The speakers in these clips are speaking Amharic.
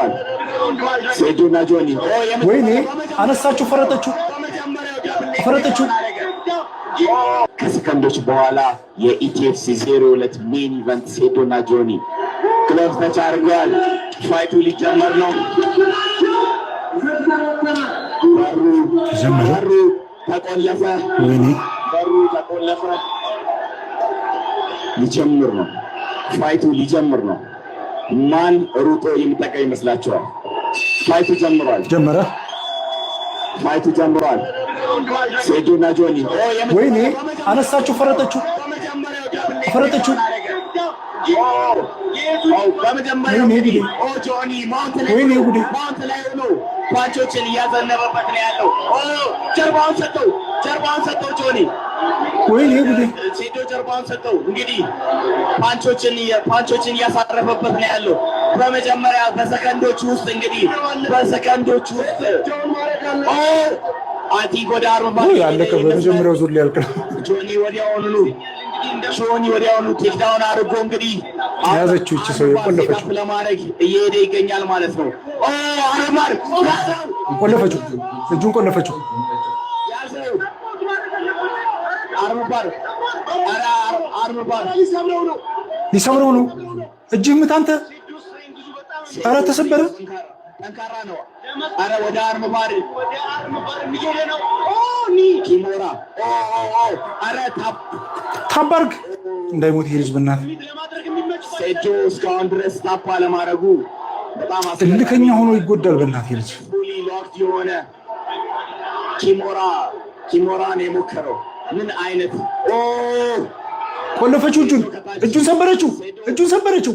ጀምሯል። ሴዶና ጆኒ ወይኔ አነሳችሁ፣ ፈረጠችው። ከሰከንዶች በኋላ የኢቲኤፍሲ 02 ሜን ኢቨንት ሴዶና ጆኒ ክሎዝ ተች አድርገዋል። ፋይቱ ሊጀመር ነው። በሩ ተቆለፈ። ወይኔ በሩ ተቆለፈ። ሊጀምር ነው። ፋይቱ ሊጀምር ነው። ማን ሩጦ የሚጠቃ ይመስላችኋል? ፋይቱ ጀምሯል። ፋይቱ ጀምሯል። ሴዶና ጆኒ ወይኔ አነሳችሁ፣ ፈረጠችው። ወይኔ ጉዴ! ፓንቾችን እያዘነበበት ነው ያለው። ጀርባውን ሰጠው ጆኒ። ወይኔ ጉዴ! ሴዶ ጀርባውን ሰጠው። እንግዲህ ፓንቾችን እያሳረፈበት ነው ያለው። በመጀመሪያ በሰከንዶች ውስጥ አቲ ጎዳሩ ያለቀ በመጀመሪያው ዙር ሊያልቅ ነው። ጆኒ ወዲያውኑ ቴክዳውን አድርጎ እንግዲህ ያዘችው እቺ ሰው የቆለፈችው ለማድረግ እየሄደ ይገኛል ማለት ነው። አረማር ቆለፈችው፣ እጁን ቆለፈችው። አርመባር ሊሰብረው ነው። እጅህ ምት አንተ። ኧረ ተሰበረ። ጠንካራ ነው። አረ ወደ አርመባር እየሄደ ነው። ኪሞራ አረ ታባርግ እንዳይሞት ይሄ ልጅ በእናትህ። ሴጆ እስካሁን ድረስ ታፓ ለማድረጉ በጣም እልከኛ ሆኖ ይጎዳል። በእናትህ ልጅ ሎክድ የሆነ ኪሞራን የሞከረው ምን አይነት ቆለፈችው። እጁን ሰበረችው።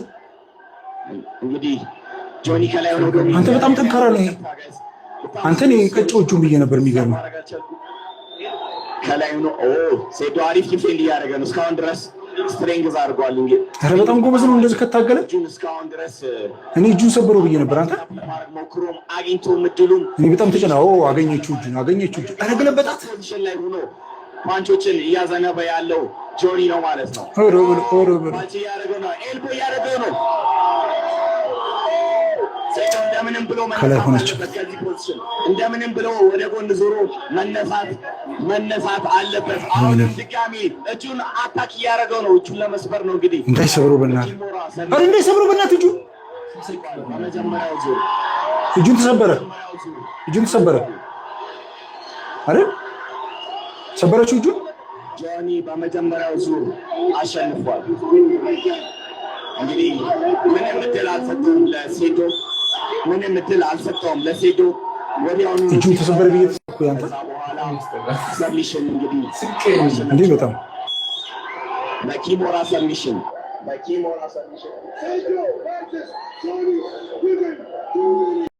እንግዲህ ጆኒ ከላይ ሆኖ አንተ በጣም ጠንካራ ነው። ይሄ አንተን የቀጨው እጁን ብዬ ነበር። የሚገርመው ከላይ ሆኖ ሴዶ አሪፍ ዲፌንድ እያደረገ ነው እስካሁን ድረስ ስትሬንግዝ አድርጓል። እንግዲህ ኧረ በጣም ጎበዝ ነው። እንደዚህ ከታገለ እስካሁን ድረስ እኔ እጁን ሰበረው ብዬ ነበር። አንተ ሞክሮም አግኝቶ ምድሉም እኔ በጣም ተጨናው አገኘችው። ኧረ ገለበጣት። ፖዚሽን ላይ ሆኖ ፓንቾችን እያዘነበ ያለው ጆኒ ነው ማለት ነው። ፓንች እያደረገው ነው። ኤልቦ እያደረገው ነው። እንደምንም ብሎ ከላይ ሆነች። እንደምንም ብሎ ወደ ጎን ዞሮ መነሳት አለበት። አሁንም ድጋሚ እጁን አታክ እያደረገው ነው። እጁን ለመስበር ነው እንግዲህ። እንዳይሰብረው በእናትህ እጁን ተሰበረ አይደል? ሰበረችው እጁን። ጆኒ በመጀመሪያው ዙር አሸንፏል። እንግዲህ ምንም እድል አልሰጠውም ለሴዶ ወዲያውኑ እጁን ተሰበረ ብዬ ተሰብኩ። ያንተ ሰብሚሽን እንግዲህ እንዴ በጣም በኪሞራ ሰብሚሽን